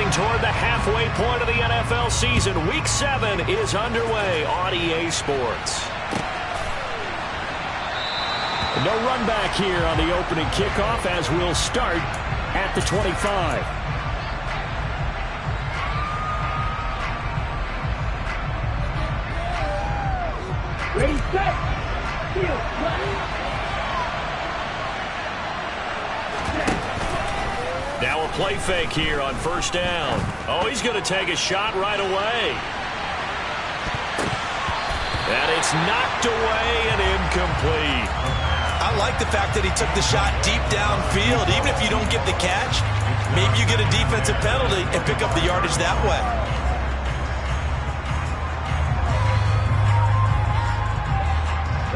Marching toward the halfway point of the NFL season. Week 7 is underway on EA Sports. No run back here on the opening kickoff as we'll start at the 25. Ready, set, field, run. Now a play fake here on first down. Oh, he's going to take a shot right away. And it's knocked away and incomplete. I like the fact that he took the shot deep downfield. Even if you don't get the catch, maybe you get a defensive penalty and pick up the yardage that way.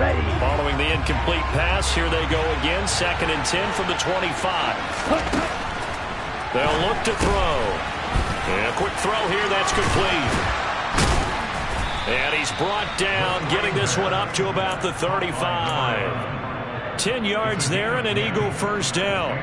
Ready. Following the incomplete pass, here they go again. 2nd and 10 from the 25. They'll look to throw. And a quick throw here, that's complete. And he's brought down, getting this one up to about the 35. 10 yards there and an Eagle first down.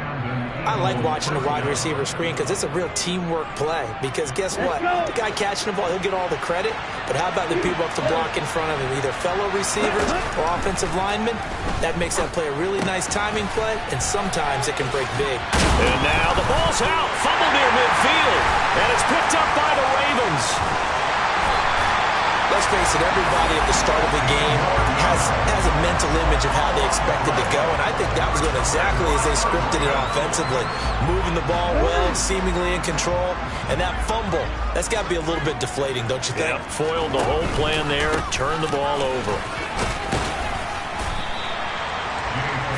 I like watching the wide receiver screen because it's a real teamwork play. Because guess what? The guy catching the ball, he'll get all the credit. But how about the people up to block in front of him, either fellow receivers or offensive linemen? That makes that play a really nice timing play, and sometimes it can break big. And now the ball's out, fumbled near midfield, and it's picked up by the Ravens. Let's face it, everybody at the start of the game has a mental image of how they expect it to go, and I think that was going exactly as they scripted it offensively. Moving the ball well, seemingly in control, and that fumble, that's got to be a little bit deflating, don't you think? Yep, foiled the whole plan there, turned the ball over.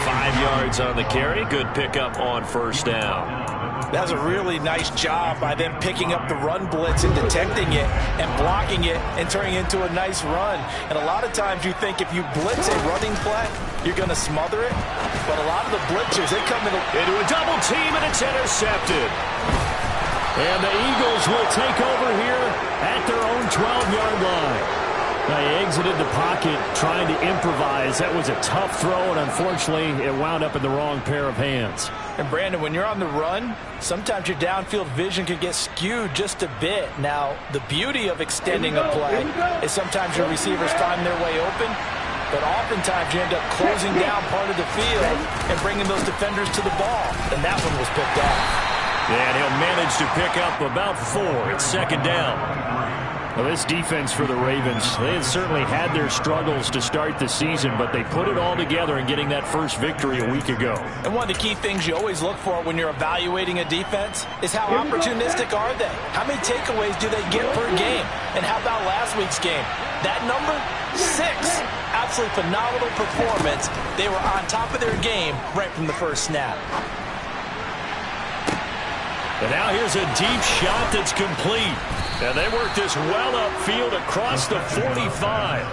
5 yards on the carry, good pickup on first down. That was a really nice job by them picking up the run blitz and detecting it and blocking it and turning it into a nice run. And a lot of times you think if you blitz a running play, you're going to smother it. But a lot of the blitzers, they come into a double team, and it's intercepted. And the Eagles will take over here at their own 12-yard line. They exited the pocket trying to improvise. That was a tough throw, and unfortunately, it wound up in the wrong pair of hands. And Brandon, when you're on the run, sometimes your downfield vision can get skewed just a bit. Now, the beauty of extending a play is sometimes your receivers find their way open, but oftentimes you end up closing down part of the field and bringing those defenders to the ball. And that one was picked off. And he'll manage to pick up about 4. It's 2nd down. Well, this defense for the Ravens, they had certainly had their struggles to start the season, but they put it all together in getting that first victory a week ago. And one of the key things you always look for when you're evaluating a defense is how opportunistic are they? How many takeaways do they get per game? And how about last week's game? That number? 6. Absolutely phenomenal performance. They were on top of their game right from the first snap. And now here's a deep shot that's complete. And they work this well upfield across the 45.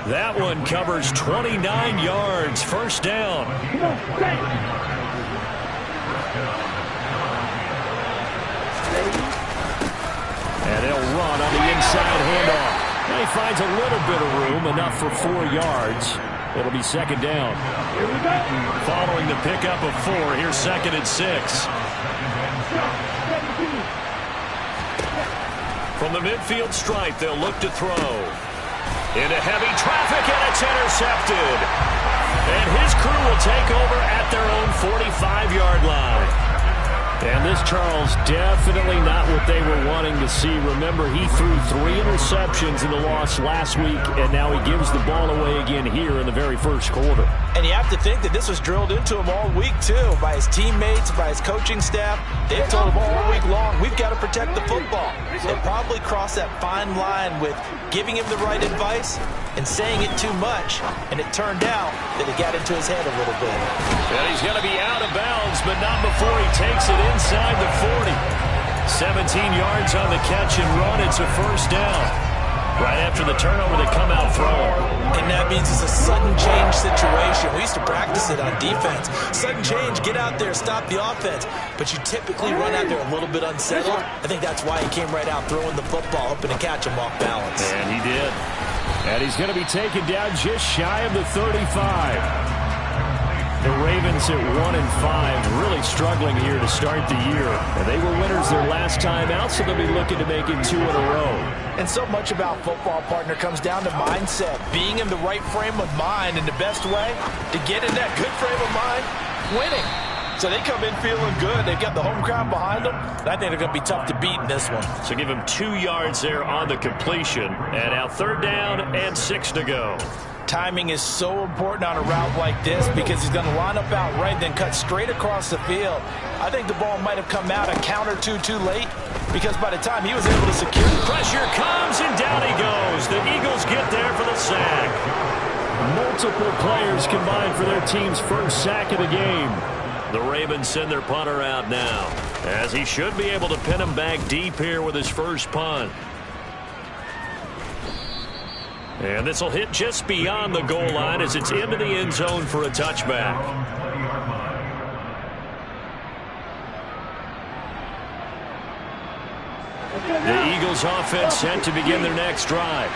That one covers 29 yards. First down. And they'll run on the inside handoff. And he finds a little bit of room, enough for 4 yards. It'll be 2nd down. Following the pickup of 4, here's 2nd and 6. From the midfield stripe, they'll look to throw. Into heavy traffic, and it's intercepted. And his crew will take over at their own 45-yard line. And this, Charles, definitely not what they were wanting to see. Remember, he threw 3 interceptions in the loss last week, and now he gives the ball away again here in the very first quarter. And you have to think that this was drilled into him all week, too, by his teammates, by his coaching staff. They've told him all week long, we've got to protect the football. They probably crossed that fine line with giving him the right advice and saying it too much. And it turned out that it got into his head a little bit. And he's going to be out of bounds, but not before he takes it inside the 40. 17 yards on the catch and run. It's a first down. Right after the turnover, they come out throwing. And that means it's a sudden change situation. We used to practice it on defense. Sudden change, get out there, stop the offense. But you typically run out there a little bit unsettled. I think that's why he came right out throwing the football, hoping to catch him off balance. And he did. And he's going to be taken down just shy of the 35. The Ravens at 1-5, really struggling here to start the year. And they were winners their last time out, so they'll be looking to make it 2 in a row. And so much about football, partner, comes down to mindset. Being in the right frame of mind, and the best way to get in that good frame of mind, winning. So they come in feeling good. They've got the home crowd behind them. I think they're going to be tough to beat in this one. So give him 2 yards there on the completion. And now 3rd down and 6 to go. Timing is so important on a route like this because he's going to line up out right, then cut straight across the field. I think the ball might have come out a count or two too late because by the time he was able to secure it. Pressure comes, and down he goes. The Eagles get there for the sack. Multiple players combined for their team's first sack of the game. The Ravens send their punter out now, as he should be able to pin him back deep here with his first punt. And this will hit just beyond the goal line as it's into the end zone for a touchback. The Eagles offense set to begin their next drive.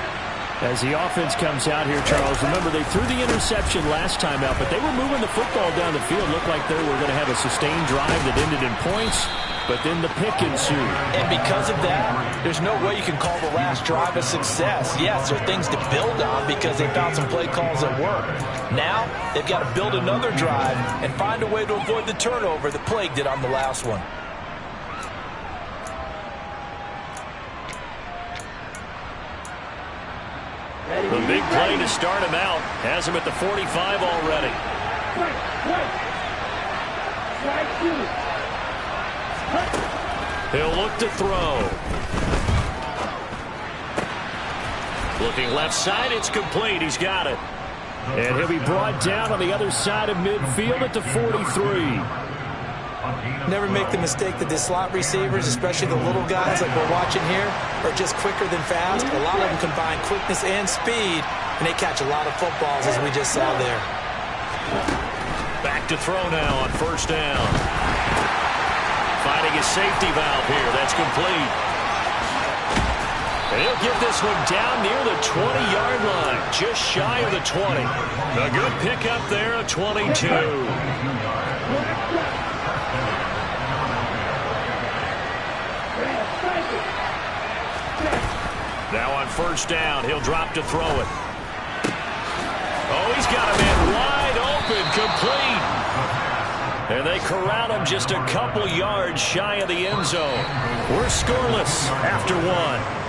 As the offense comes out here, Charles, remember they threw the interception last time out, but they were moving the football down the field. Looked like they were going to have a sustained drive that ended in points, but then the pick ensued. And because of that, there's no way you can call the last drive a success. Yes, there are things to build on because they found some play calls that work. Now, they've got to build another drive and find a way to avoid the turnover that plagued it on the last one. The big play to start him out has him at the 45 already. He'll look to throw. Looking left side, it's complete. He's got it. And he'll be brought down on the other side of midfield at the 43. Never make the mistake that the slot receivers, especially the little guys like we're watching here, are just quicker than fast. A lot of them combine quickness and speed, and they catch a lot of footballs, as we just saw there. Back to throw now on 1st down. Finding his safety valve here. That's complete. And he'll get this one down near the 20-yard line, just shy of the 20. A good pickup there, a 22. Now on 1st down, he'll drop to throw it. Oh, he's got a man wide open, complete. And they corral him just a couple yards shy of the end zone. We're scoreless after 1.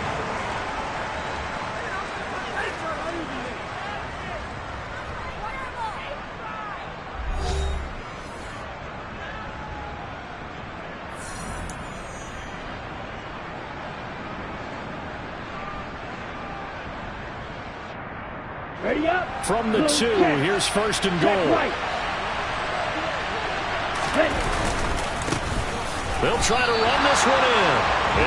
Ready up. From the 2, here's 1st and goal. They'll try to run this one in.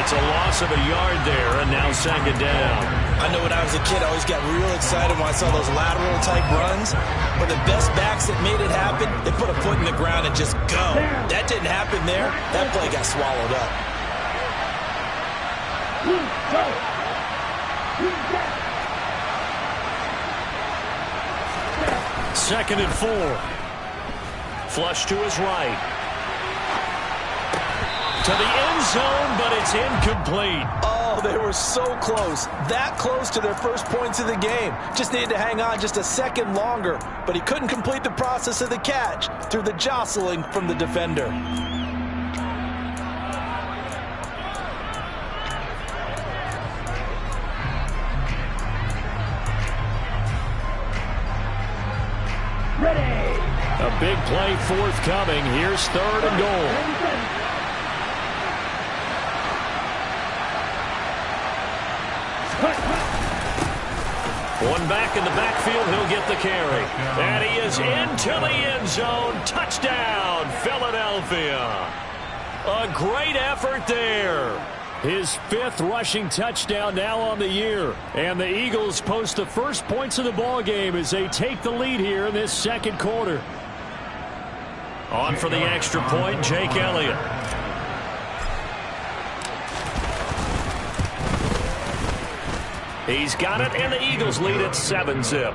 It's a loss of a yard there, and now 2nd down. I know when I was a kid, I always got real excited when I saw those lateral-type runs. But the best backs that made it happen, they put a foot in the ground and just go. That didn't happen there. That play got swallowed up. 2nd and 4. Flush to his right. To the end zone, but it's incomplete. Oh, they were so close. That close to their first points of the game. Just needed to hang on just a second longer. But he couldn't complete the process of the catch through the jostling from the defender. A big play forthcoming. Here's 3rd and goal. One back in the backfield. He'll get the carry. And he is into the end zone. Touchdown, Philadelphia. A great effort there. His 5th rushing touchdown now on the year. And the Eagles post the first points of the ball game as they take the lead here in this 2nd quarter. On for the extra point, Jake Elliott. He's got it, and the Eagles lead at 7-zip.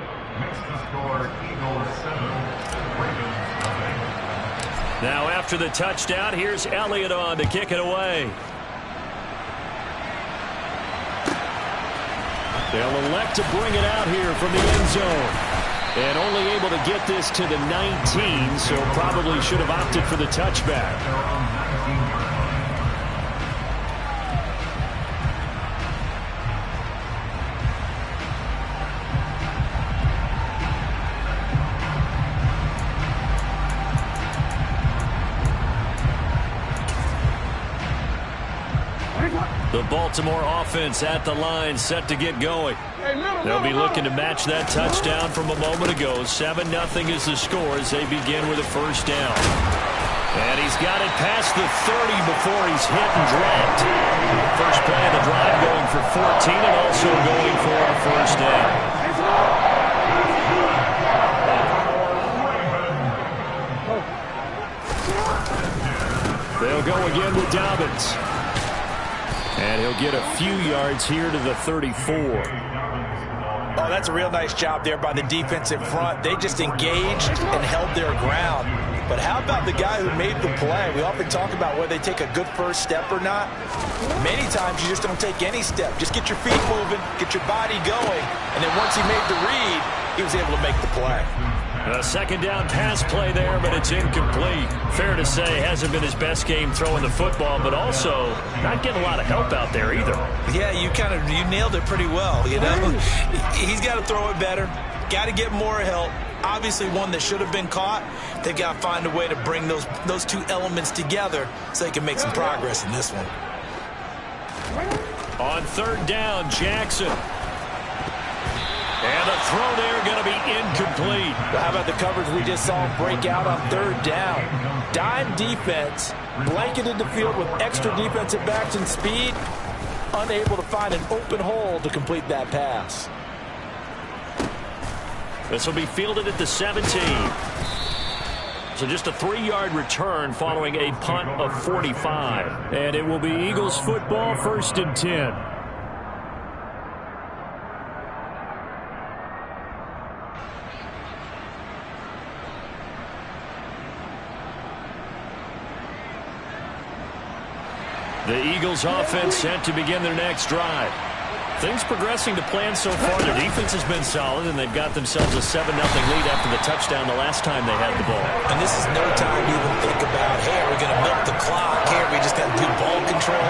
Now after the touchdown, here's Elliott on to kick it away. They'll elect to bring it out here from the end zone. And only able to get this to the 19, so probably should have opted for the touchback. The Baltimore offense at the line, set to get going. They'll be looking to match that touchdown from a moment ago. 7-0 is the score as they begin with a first down. And he's got it past the 30 before he's hit and dropped. First play of the drive going for 14 and also going for a first down. They'll go again with Dobbins. And he'll get a few yards here to the 34. Oh, that's a real nice job there by the defensive front. They just engaged and held their ground. But how about the guy who made the play? We often talk about whether they take a good first step or not. Many times you just don't take any step. Just get your feet moving, get your body going, and then once he made the read, he was able to make the play. A second down pass play there, but it's incomplete. Fair to say, hasn't been his best game throwing the football, but also not getting a lot of help out there either. Yeah, you nailed it pretty well, you know. He's got to throw it better, got to get more help. Obviously one that should have been caught. They've got to find a way to bring those two elements together so they can make some progress in this one. On third down, Jackson. And the throw there going to be incomplete. Well, how about the coverage we just saw him break out on third down? Dime defense, blanketed the field with extra defensive backs and speed, unable to find an open hole to complete that pass. This will be fielded at the 17. So just a 3-yard return following a punt of 45. And it will be Eagles football, 1st and 10. The Eagles offense set to begin their next drive. Things progressing to plan so far. Their defense has been solid, and they've got themselves a 7-0 lead after the touchdown the last time they had the ball. And this is no time to even think about, hey, are we going to milk the clock? Hey, are we just going to do ball control?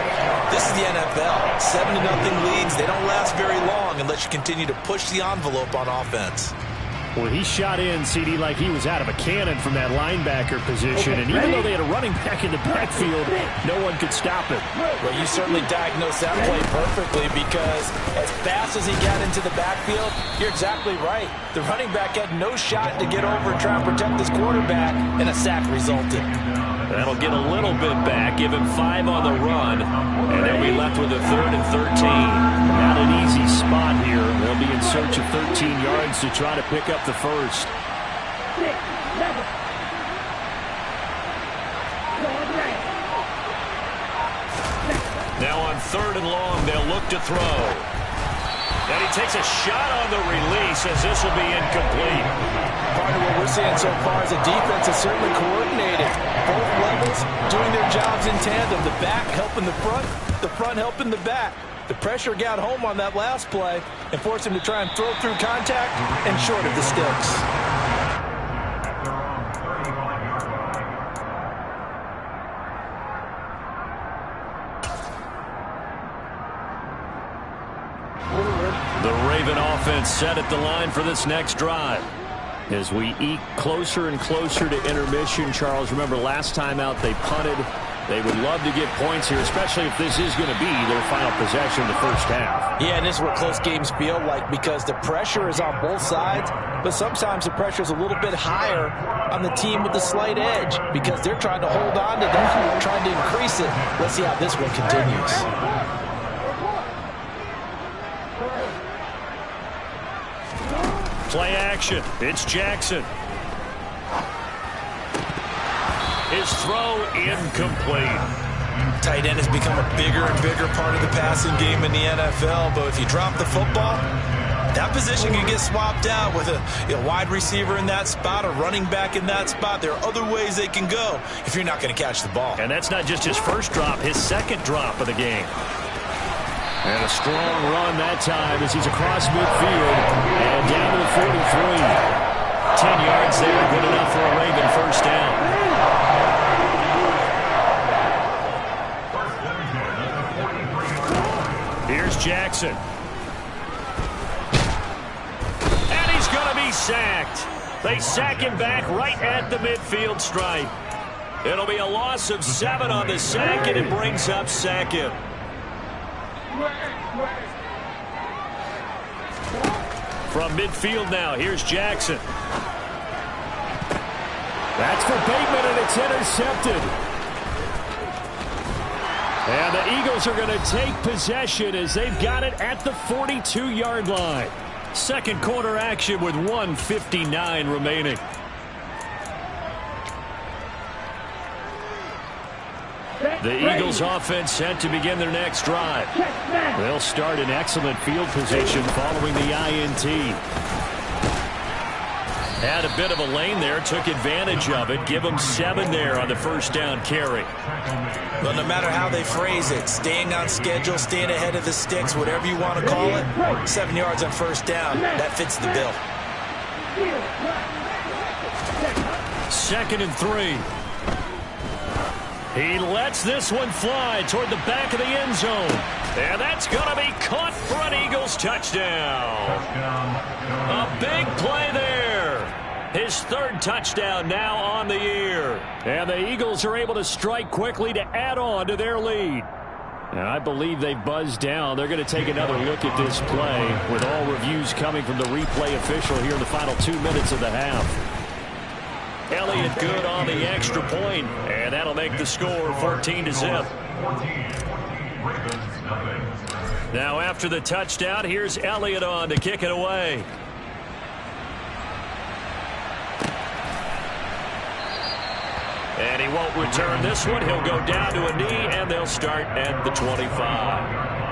This is the NFL. 7-0 leads. They don't last very long unless you continue to push the envelope on offense. Well, he shot in, CD, like he was out of a cannon from that linebacker position. And even though they had a running back in the backfield, no one could stop it. Well, you certainly diagnosed that play perfectly because as fast as he got into the backfield, you're exactly right. The running back had no shot to get over and try and protect his quarterback, and a sack resulted. That'll get a little bit back, give him 5 on the run, and they'll be left with a 3rd and 13. Not an easy spot here. They'll be in search of 13 yards to try to pick up the first. 6, 7. Now on 3rd and long, they'll look to throw. And he takes a shot on the release as this will be incomplete. Part of what we're seeing so far is the defense is certainly coordinated. Both levels doing their jobs in tandem. The back helping the front helping the back. The pressure got home on that last play and forced him to try and throw through contact and short of the sticks. The Raven offense set at the line for this next drive. As we eke closer and closer to intermission, Charles, remember last time out they punted. They would love to get points here, especially if this is going to be their final possession of the first half. Yeah, and this is what close games feel like because the pressure is on both sides, but sometimes the pressure is a little bit higher on the team with the slight edge because they're trying to hold on to that, trying to increase it. Let's see how this one continues. Play action. It's Jackson. His throw incomplete. Tight end has become a bigger and bigger part of the passing game in the NFL, but if you drop the football, That position can get swapped out with a wide receiver in that spot, a running back in that spot. There are other ways they can go if you're not going to catch the ball. And that's not just his first drop, his second drop of the game. And a strong run that time as he's across midfield and down to the 43. 10 yards there, good enough for a Raven first down. Here's Jackson. And he's going to be sacked. They sack him back right at the midfield stripe. It'll be a loss of 7 on the sack, and it brings up second. From midfield now, here's Jackson. That's for Bateman, and it's intercepted. And the Eagles are going to take possession as they've got it at the 42-yard line. Second quarter action with 1:59 remaining. The Eagles offense set to begin their next drive. They'll start in excellent field position following the INT. Had a bit of a lane there, took advantage of it. Give them 7 there on the first down carry. Well, no matter how they phrase it, staying on schedule, staying ahead of the sticks, whatever you want to call it, 7 yards on first down, that fits the bill. 2nd and 3. He lets this one fly toward the back of the end zone. And that's going to be caught for an Eagles touchdown. A big play there. His 3rd touchdown now on the year. And the Eagles are able to strike quickly to add on to their lead. And I believe they've buzzed down. They're going to take another look at this play with all reviews coming from the replay official here in the final 2 minutes of the half. Elliott good on the extra point, and that'll make the score 14-0. Now after the touchdown, here's Elliott on to kick it away. And he won't return this one. He'll go down to a knee, and they'll start at the 25.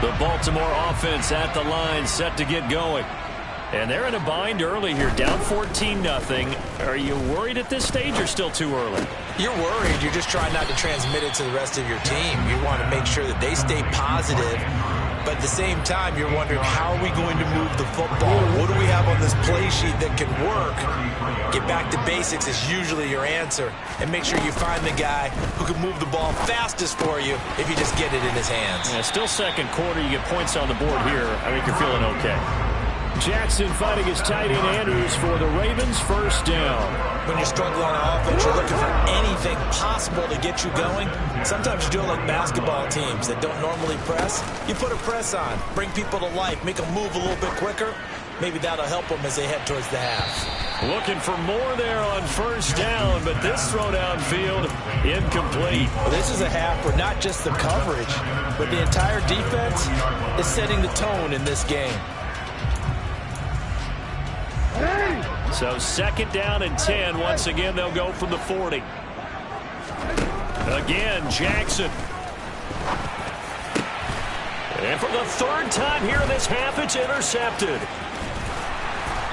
The Baltimore offense at the line set to get going. And they're in a bind early here, down 14-0. Are you worried at this stage or still too early? You're worried. You're just trying not to transmit it to the rest of your team. You want to make sure that they stay positive. But at the same time, you're wondering, how are we going to move the football? What do we have on this play sheet that can work? Get back to basics is usually your answer. And make sure you find the guy who can move the ball fastest for you if you just get it in his hands. Yeah, still second quarter. You get points on the board here. I think you're feeling okay. Jackson fighting his tight end Andrews for the Ravens first down. When you're struggling on offense, you're looking for anything possible to get you going. Sometimes you do it like basketball teams that don't normally press. You put a press on, bring people to life, make them move a little bit quicker. Maybe that'll help them as they head towards the half. Looking for more there on first down, but this throw downfield incomplete. Well, this is a half where not just the coverage, but the entire defense is setting the tone in this game. So 2nd down and 10. Once again, they'll go from the 40. Again, Jackson. And for the 3rd time here in this half, it's intercepted.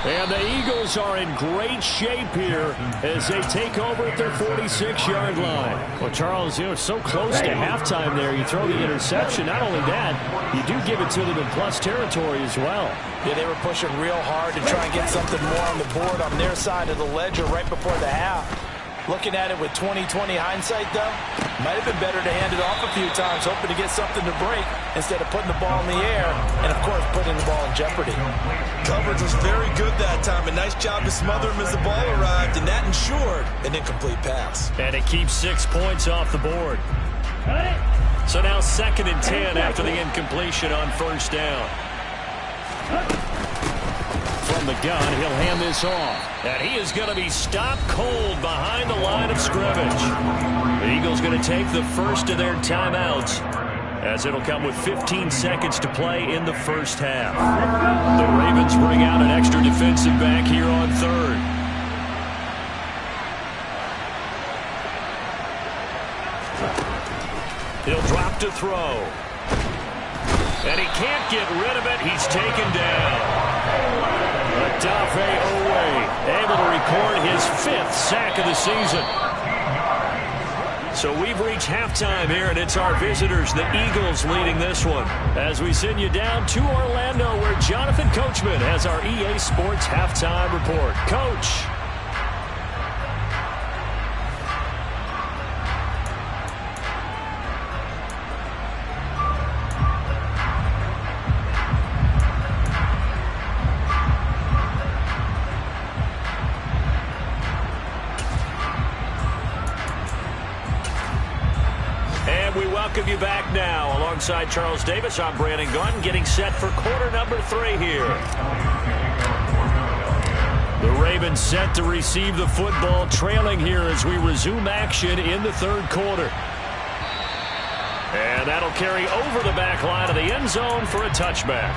And the Eagles are in great shape here as they take over at their 46-yard line. Well, Charles, so close to halftime there. You throw the interception. Not only that, you do give it to them in plus territory as well. Yeah, they were pushing real hard to try and get something more on the board on their side of the ledger right before the half. Looking at it with 20/20 hindsight, though, might have been better to hand it off a few times, hoping to get something to break instead of putting the ball in the air and, of course, putting the ball in jeopardy. Coverage was very good that time. A nice job to smother him as the ball arrived, and that ensured an incomplete pass. And it keeps 6 points off the board. So now 2nd and 10 after the incompletion on first down. From the gun, he'll hand this off. And he is going to be stopped cold behind the line of scrimmage. The Eagles going to take the first of their timeouts, as it'll come with 15 seconds to play in the first half. The Ravens bring out an extra defensive back here on 3rd. He'll drop left to throw. And he can't get rid of it. He's taken down. Odafe Owe able to record his 5th sack of the season. So we've reached halftime here, and it's our visitors, the Eagles, leading this one. As we send you down to Orlando, where Jonathan Coachman has our EA Sports halftime report. Coach. Welcome you back now. Alongside Charles Davis, I'm Brandon Gaudin, getting set for quarter number 3 here. The Ravens set to receive the football, trailing here as we resume action in the 3rd quarter. And that'll carry over the back line of the end zone for a touchback.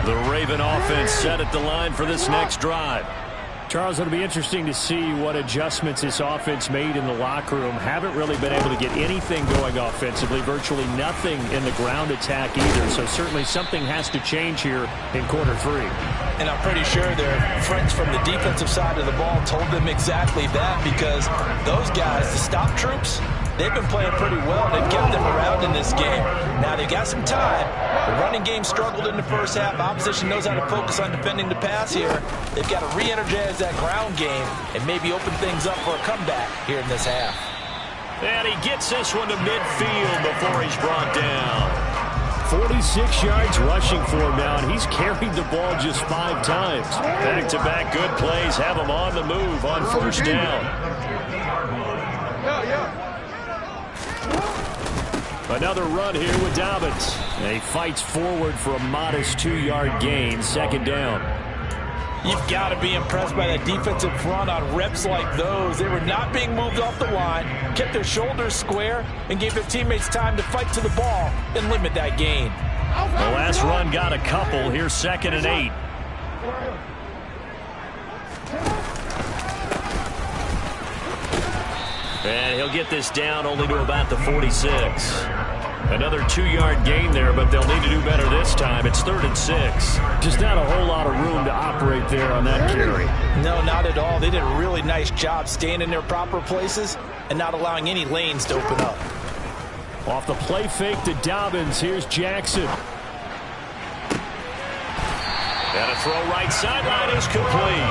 The Raven offense set at the line for this next drive. Charles, it'll be interesting to see what adjustments this offense made in the locker room. Haven't really been able to get anything going offensively, virtually nothing in the ground attack either. So certainly something has to change here in quarter 3. And I'm pretty sure their friends from the defensive side of the ball told them exactly that, because those guys, the stop troops, they've been playing pretty well. They've kept them around in this game. Now they've got some time. The running game struggled in the first half. Opposition knows how to focus on defending the pass here. They've got to re-energize that ground game and maybe open things up for a comeback here in this half. And he gets this one to midfield before he's brought down. 46 yards rushing for him now, and he's carried the ball just 5 times. Back-to-back good plays have him on the move on first down. Another run here with Dobbins. And he fights forward for a modest 2-yard gain, 2nd down. You've got to be impressed by that defensive front on reps like those. They were not being moved off the line, kept their shoulders square, and gave their teammates time to fight to the ball and limit that gain. The last run got a couple. Here's 2nd and 8. And he'll get this down only to about the 46. Another 2-yard gain there, but they'll need to do better this time. It's 3rd and 6. Just not a whole lot of room to operate there on that carry. No, not at all. They did a really nice job staying in their proper places and not allowing any lanes to open up. Off the play fake to Dobbins, here's Jackson. And a throw right sideline is complete.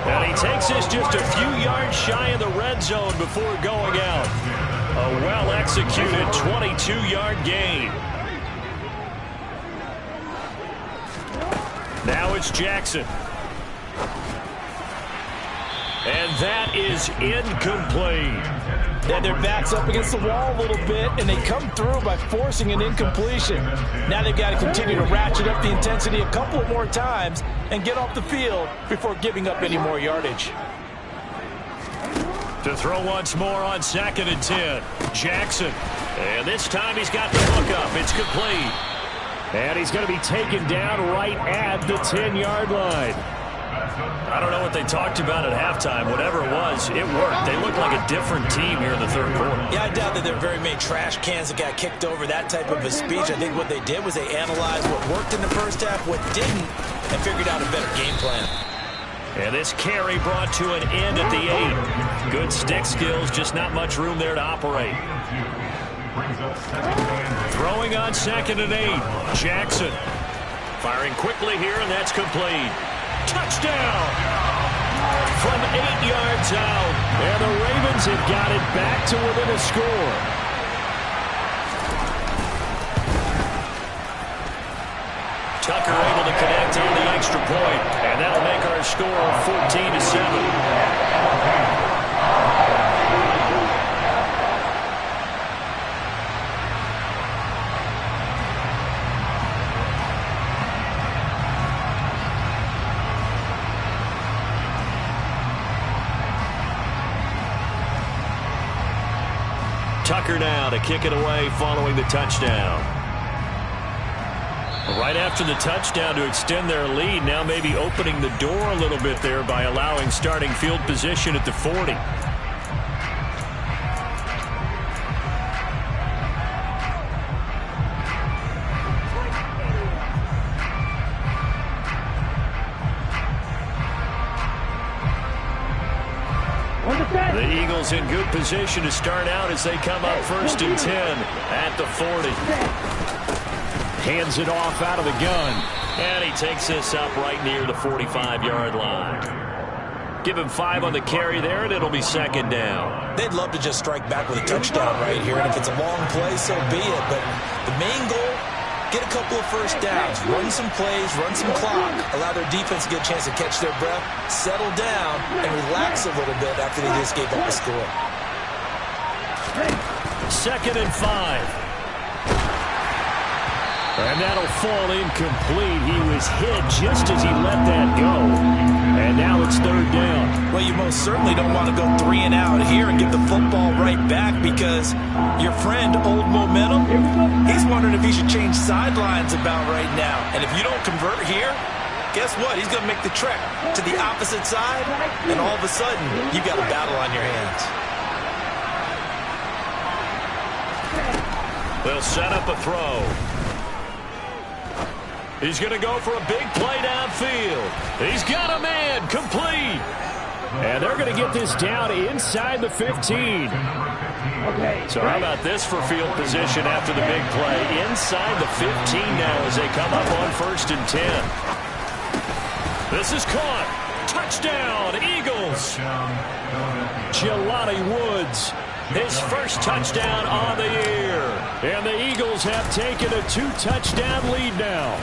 And he takes this just a few yards shy of the red zone before going out. A well-executed 22-yard gain. Now it's Jackson. And that is incomplete. They had their backs up against the wall a little bit, and they come through by forcing an incompletion. Now they've got to continue to ratchet up the intensity a couple of more times and get off the field before giving up any more yardage. To throw once more on 2nd and 10. Jackson. And this time he's got the hook up. It's complete. And he's going to be taken down right at the 10-yard line. I don't know what they talked about at halftime. Whatever it was, it worked. They look like a different team here in the 3rd quarter. Yeah, I doubt that there are very many trash cans that got kicked over, that type of a speech. I think what they did was they analyzed what worked in the first half, what didn't, and figured out a better game plan. And this carry brought to an end at the 8. Good stick skills, just not much room there to operate. Throwing on 2nd and 8. Jackson. Firing quickly here, and that's complete. Touchdown! From 8 yards out. And the Ravens have got it back to within a score. Tucker able to connect on the extra point, and that'll make our score 14-7. Tucker now to kick it away following the touchdown. Right after the touchdown to extend their lead, now maybe opening the door a little bit there by allowing starting field position at the 40. The Eagles in good position to start out as they come up 1st and 10 at the 40. Hands it off out of the gun. And he takes this up right near the 45-yard line. Give him 5 on the carry there, and it'll be 2nd down. They'd love to just strike back with a touchdown right here, and if it's a long play, so be it. But the main goal, get a couple of first downs, run some plays, run some clock, allow their defense to get a chance to catch their breath, settle down, and relax a little bit after they just gave up a score. 2nd and 5. And that'll fall incomplete. He was hit just as he let that go. And now it's 3rd down. Well, you most certainly don't want to go 3 and out here and give the football right back because your friend, Old Momentum, he's wondering if he should change sidelines about right now. And if you don't convert here, guess what? He's going to make the trek to the opposite side, and all of a sudden, you've got a battle on your hands. They'll set up a throw. He's going to go for a big play downfield. He's got a man, complete. And they're going to get this down inside the 15. So how about this for field position after the big play? Inside the 15 now as they come up on 1st and 10. This is caught. Touchdown, Eagles. Jelani Woods, his first touchdown on the year. And the Eagles have taken a 2-touchdown lead now.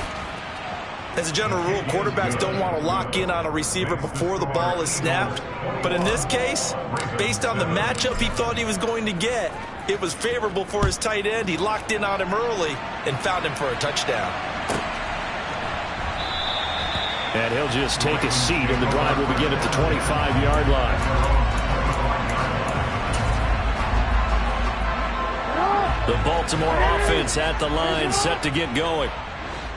As a general rule, quarterbacks don't want to lock in on a receiver before the ball is snapped. But in this case, based on the matchup he thought he was going to get, it was favorable for his tight end. He locked in on him early and found him for a touchdown. And he'll just take a seat, and the drive will begin at the 25-yard line. The Baltimore offense at the line, set to get going.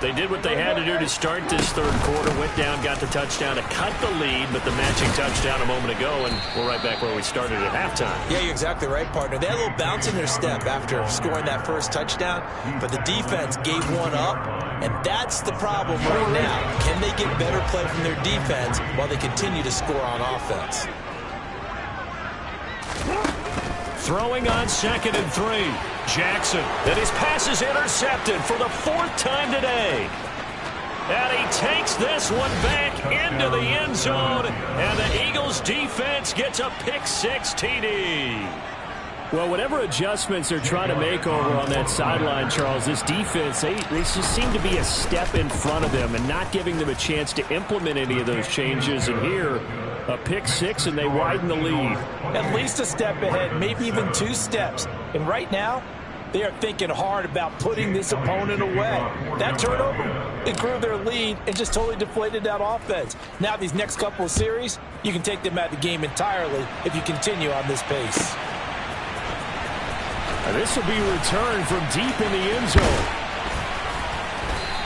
They did what they had to do to start this 3rd quarter, went down, got the touchdown to cut the lead, but the matching touchdown a moment ago, and we're right back where we started at halftime. Yeah, you're exactly right, partner. They had a little bounce in their step after scoring that first touchdown, but the defense gave one up, and that's the problem right now. Can they get better play from their defense while they continue to score on offense? Throwing on 2nd and 3. Jackson, and his pass is intercepted for the 4th time today. And he takes this one back into the end zone, and the Eagles defense gets a pick-6 TD. Well, whatever adjustments they're trying to make over on that sideline, Charles, this defense, they just seem to be a step in front of them and not giving them a chance to implement any of those changes. And here, a pick-6, and they widen the lead. At least a step ahead, maybe even 2 steps. And right now, they are thinking hard about putting this opponent away. That turnover, it grew their lead and just totally deflated that offense. Now these next couple of series, you can take them out of the game entirely if you continue on this pace. And this will be returned from deep in the end zone.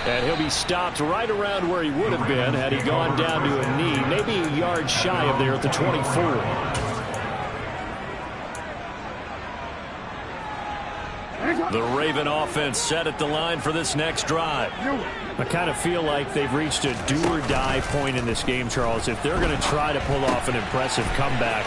And he'll be stopped right around where he would have been had he gone down to a knee, maybe a yard shy of there at the 24. The Raven offense set at the line for this next drive. I kind of feel like they've reached a do-or-die point in this game, Charles. If they're going to try to pull off an impressive comeback,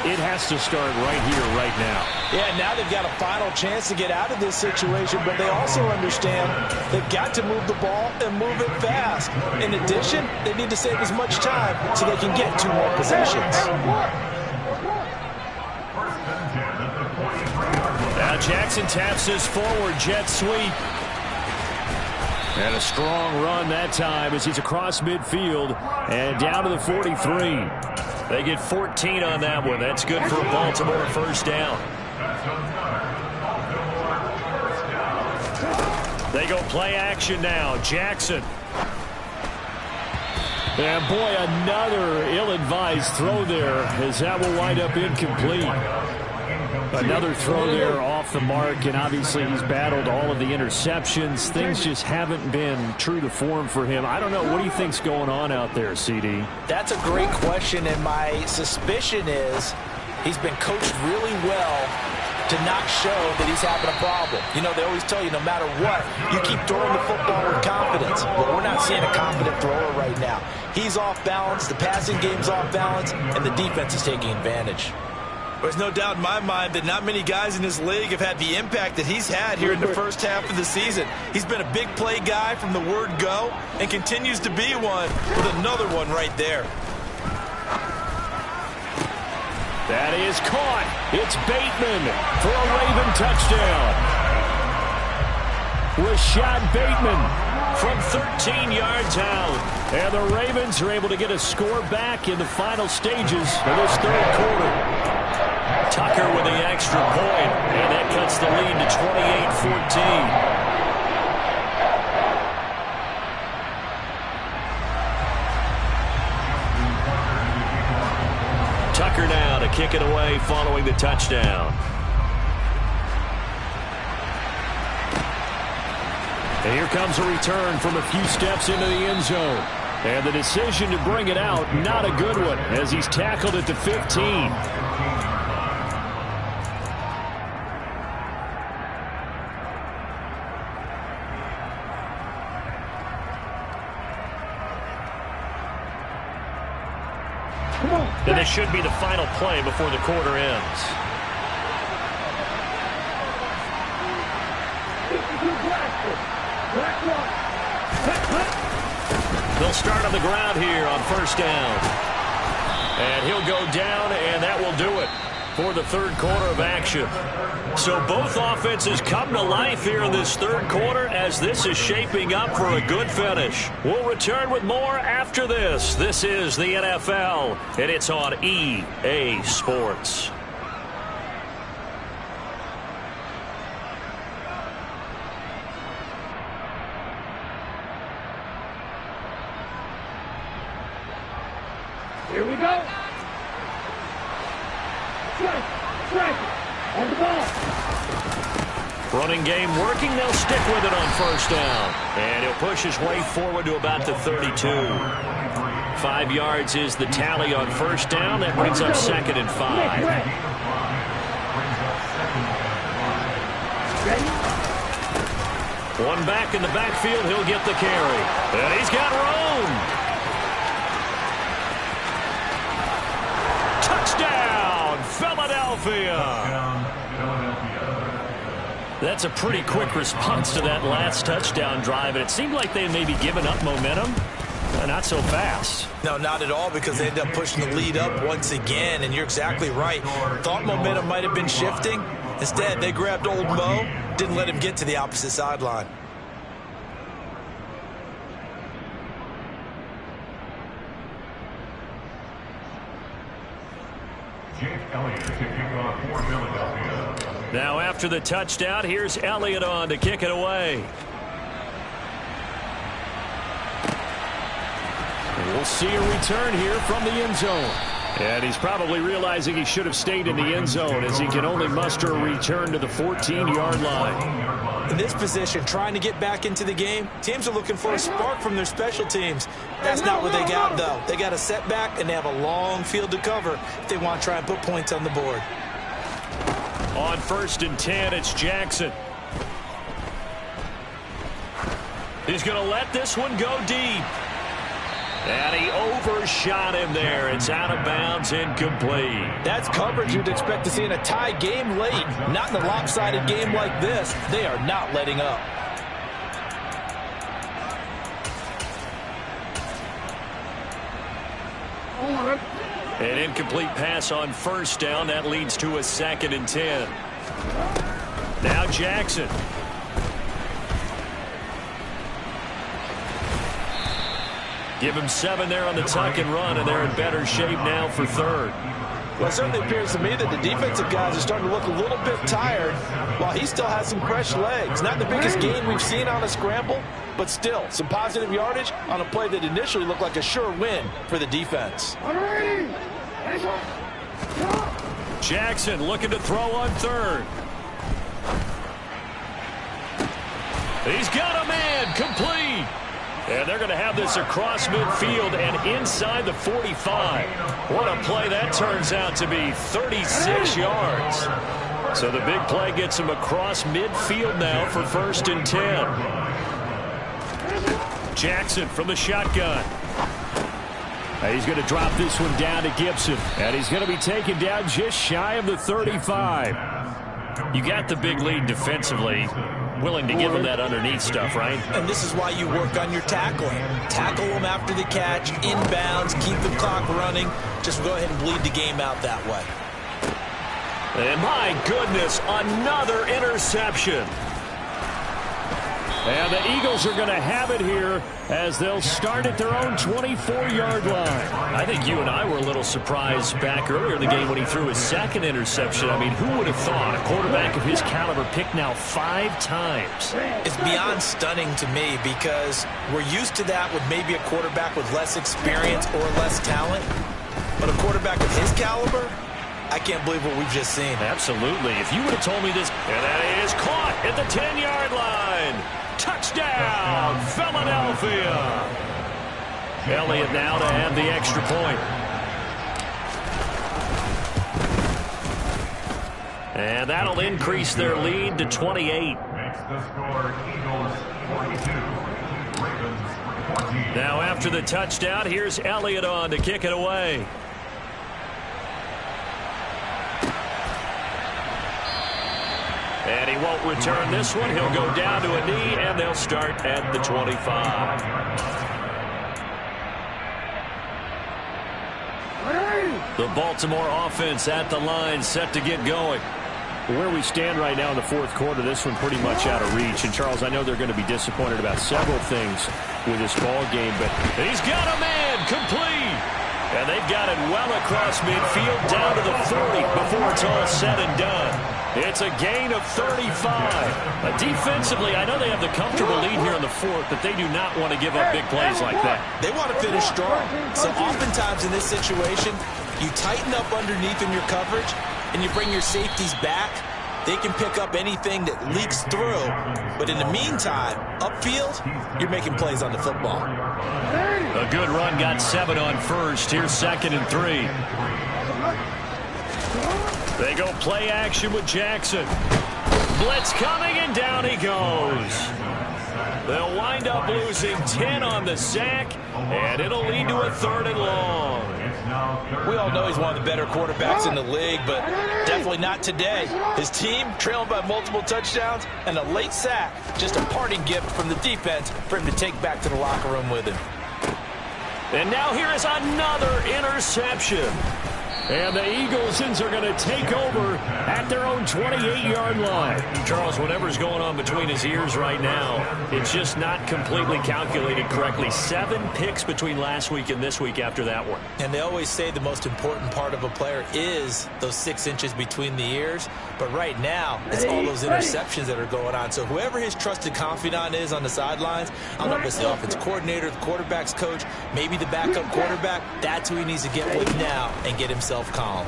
it has to start right here, right now. Yeah, now they've got a final chance to get out of this situation, but they also understand they've got to move the ball and move it fast. In addition, they need to save as much time so they can get 2 more possessions. Now Jackson taps this forward jet sweep. And a strong run that time as he's across midfield and down to the 43. They get 14 on that one. That's good for a Baltimore first down. They go play action now. Jackson. And boy, another ill-advised throw there as that will wind up incomplete. Another throw there off the mark, and obviously he's battled all of the interceptions. Things just haven't been true to form for him. I don't know. What do you think's going on out there, CD? That's a great question, and my suspicion is he's been coached really well to not show that he's having a problem. You know, they always tell you no matter what, you keep throwing the football with confidence. But we're not seeing a confident thrower right now. He's off balance, the passing game's off balance, and the defense is taking advantage. There's no doubt in my mind that not many guys in this league have had the impact that he's had here in the first half of the season. He's been a big play guy from the word go and continues to be one with another one right there. That is caught. It's Bateman for a Raven touchdown. Rashad Bateman from 13 yards out. And the Ravens are able to get a score back in the final stages of this third quarter. Tucker with the extra point, and that cuts the lead to 28-14. Tucker now to kick it away following the touchdown. And here comes a return from a few steps into the end zone. And the decision to bring it out, not a good one, as he's tackled at the 15. And this should be the final play before the quarter ends. They'll start on the ground here on first down. And he'll go down, and that will do it for the third quarter of action. So both offenses come to life here in this third quarter as this is shaping up for a good finish. We'll return with more after this. This is the NFL, and it's on EA Sports. Here we go. Strike. On the ball. Running game working. They'll stick with it on first down. And he'll push his way forward to about the 32. 5 yards is the tally on first down. That brings up 2nd and 5. One back in the backfield. He'll get the carry. And he's got room. Touchdown, Philadelphia. That's a pretty quick response to that last touchdown drive, and it seemed like they may be giving up momentum. Not so fast. No, not at all, because they end up pushing the lead up once again, and you're exactly right. Thought momentum might have been shifting. Instead, they grabbed old Mo, didn't let him get to the opposite sideline. Now after the touchdown, here's Elliott on to kick it away. And we'll see a return here from the end zone. And he's probably realizing he should have stayed in the end zone as he can only muster a return to the 14-yard line. In this position, trying to get back into the game, teams are looking for a spark from their special teams. That's not what they got, though. They got a setback, and they have a long field to cover if they want to try and put points on the board. On 1st and 10, it's Jackson. He's going to let this one go deep. And he overshot him there. It's out of bounds, incomplete. That's coverage you'd expect to see in a tie game late. Not in a lopsided game like this. They are not letting up. An incomplete pass on first down. That leads to a 2nd and 10. Now Jackson. Give him 7 there on the tuck and run, and they're in better shape now for 3rd. Well, it certainly appears to me that the defensive guys are starting to look a little bit tired while he still has some fresh legs. Not the biggest gain we've seen on a scramble, but still some positive yardage on a play that initially looked like a sure win for the defense. Jackson looking to throw on third. He's got a man, complete. And they're going to have this across midfield and inside the 45. What a play that turns out to be, 36 yards. So the big play gets him across midfield now for 1st and 10. Jackson from the shotgun. He's going to drop this one down to Gibson. And he's going to be taken down just shy of the 35. You got the big lead defensively. Willing to give him that underneath stuff, right? And this is why you work on your tackling. Tackle them after the catch, inbounds, keep the clock running. Just go ahead and bleed the game out that way. And my goodness, another interception. And the Eagles are going to have it here as they'll start at their own 24-yard line. I think you and I were a little surprised back earlier in the game when he threw his 2nd interception. I mean, who would have thought a quarterback of his caliber picked now 5 times? It's beyond stunning to me because we're used to that with maybe a quarterback with less experience or less talent. But a quarterback of his caliber, I can't believe what we've just seen. Absolutely. If you would have told me this, and that is caught at the 10-yard line. Touchdown, Philadelphia. Elliott now to have the extra point. And that'll increase their lead to 28. Now after the touchdown, here's Elliott on to kick it away. And he won't return this one. He'll go down to a knee, and they'll start at the 25. The Baltimore offense at the line, set to get going. Where we stand right now in the 4th quarter, this one pretty much out of reach. And, Charles, I know they're going to be disappointed about several things with this ball game, but he's got a man, complete. And they've got it well across midfield, down to the 40 before it's all said and done. It's a gain of 35. Defensively, I know they have the comfortable lead here in the 4th, but they do not want to give up big plays like that. They want to finish strong. So oftentimes in this situation, you tighten up underneath in your coverage, and you bring your safeties back. They can pick up anything that leaks through. But in the meantime, upfield, you're making plays on the football. A good run, got 7 on first. Here's 2nd and 3. They go play action with Jackson. Blitz coming, and down he goes. They'll wind up losing 10 on the sack, and it'll lead to a 3rd and long. We all know he's one of the better quarterbacks in the league, but definitely not today. His team trailing by multiple touchdowns and a late sack. Just a parting gift from the defense for him to take back to the locker room with him. And now here is another interception. And the Eaglesons are going to take over at their own 28-yard line. Charles, whatever's going on between his ears right now, it's just not completely calculated correctly. 7 picks between last week and this week after that one. And they always say the most important part of a player is those 6 inches between the ears. But right now, it's all those interceptions that are going on. So whoever his trusted confidant is on the sidelines, I don't know if it's the offense coordinator, the quarterback's coach, maybe the backup quarterback, that's who he needs to get with now and get himself calm.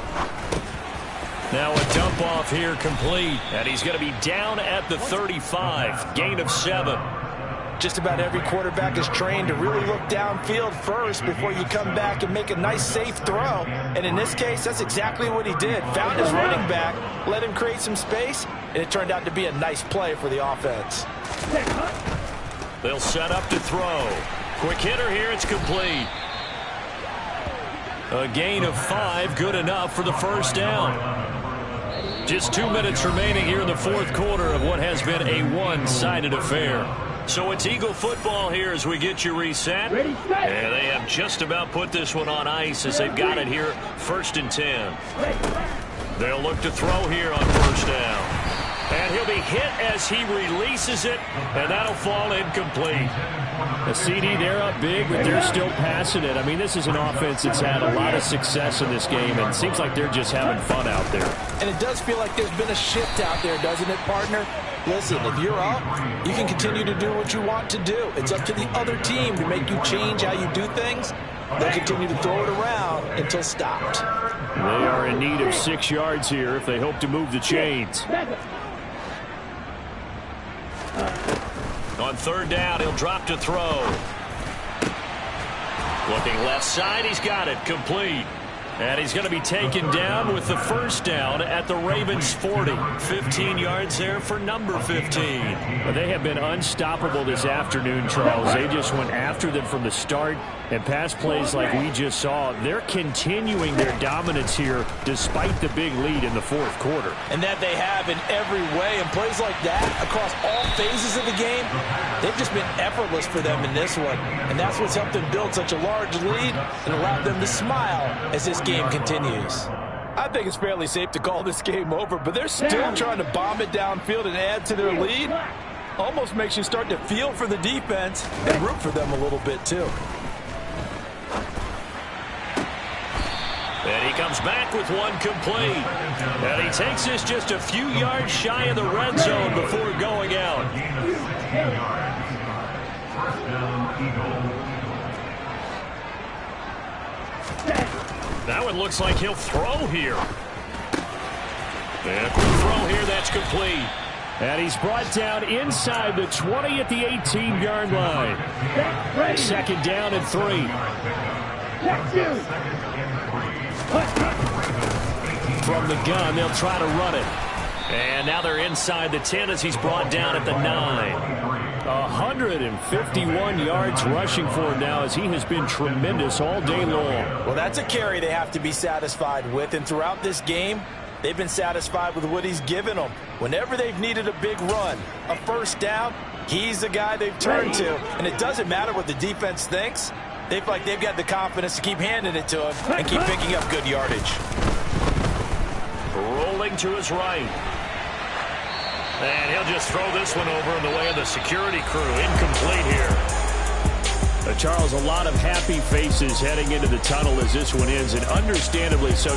Now a dump off here complete, and he's going to be down at the 35. Gain of 7. Just about every quarterback is trained to really look downfield first before you come back and make a nice safe throw. And in this case, that's exactly what he did. Found his running back, let him create some space, and it turned out to be a nice play for the offense. They'll set up to throw. Quick hitter here, it's complete. A gain of 5, good enough for the 1st down. Just 2 minutes remaining here in the 4th quarter of what has been a one-sided affair. So it's Eagle football here as we get you reset. And they have just about put this one on ice as they've got it here, 1st and 10. They'll look to throw here on 1st down. And he'll be hit as he releases it, and that'll fall incomplete. A CD, they're up big, but they're still passing it. I mean, this is an offense that's had a lot of success in this game, and it seems like they're just having fun out there. And it does feel like there's been a shift out there, doesn't it, partner? Listen, if you're up, you can continue to do what you want to do. It's up to the other team to make you change how you do things. they'll continue to throw it around until stopped. They are in need of 6 yards here if they hope to move the chains. On third down, he'll drop to throw. Looking left side, he's got it, complete. And he's going to be taken down with the first down at the Ravens' 40. 15 yards there for number 15. Well, they have been unstoppable this afternoon, Charles. They just went after them from the start. And pass plays like we just saw, they're continuing their dominance here despite the big lead in the fourth quarter. And that they have in every way. And plays like that across all phases of the game, they've just been effortless for them in this one. And that's what's helped them build such a large lead and allowed them to smile as this game continues. I think it's fairly safe to call this game over, but they're still trying to bomb it downfield and add to their lead. Almost makes you start to feel for the defense and root for them a little bit too. And he comes back with one complete. And he takes this just a few yards shy of the red zone before going out. Now it looks like he'll throw here. And a quick throw here, that's complete. And he's brought down inside the 20 at the 18-yard line. Second down and 3. From the gun, they'll try to run it. And now they're inside the 10 as he's brought down at the 9. 151 yards rushing for him now as he has been tremendous all day long. Well, that's a carry they have to be satisfied with. And throughout this game, they've been satisfied with what he's given them. Whenever they've needed a big run, a first down, he's the guy they've turned to. And it doesn't matter what the defense thinks. They've got the confidence to keep handing it to him and keep picking up good yardage. Rolling to his right. And he'll just throw this one over in the way of the security crew. Incomplete here. Charles, a lot of happy faces heading into the tunnel as this one ends, and understandably so.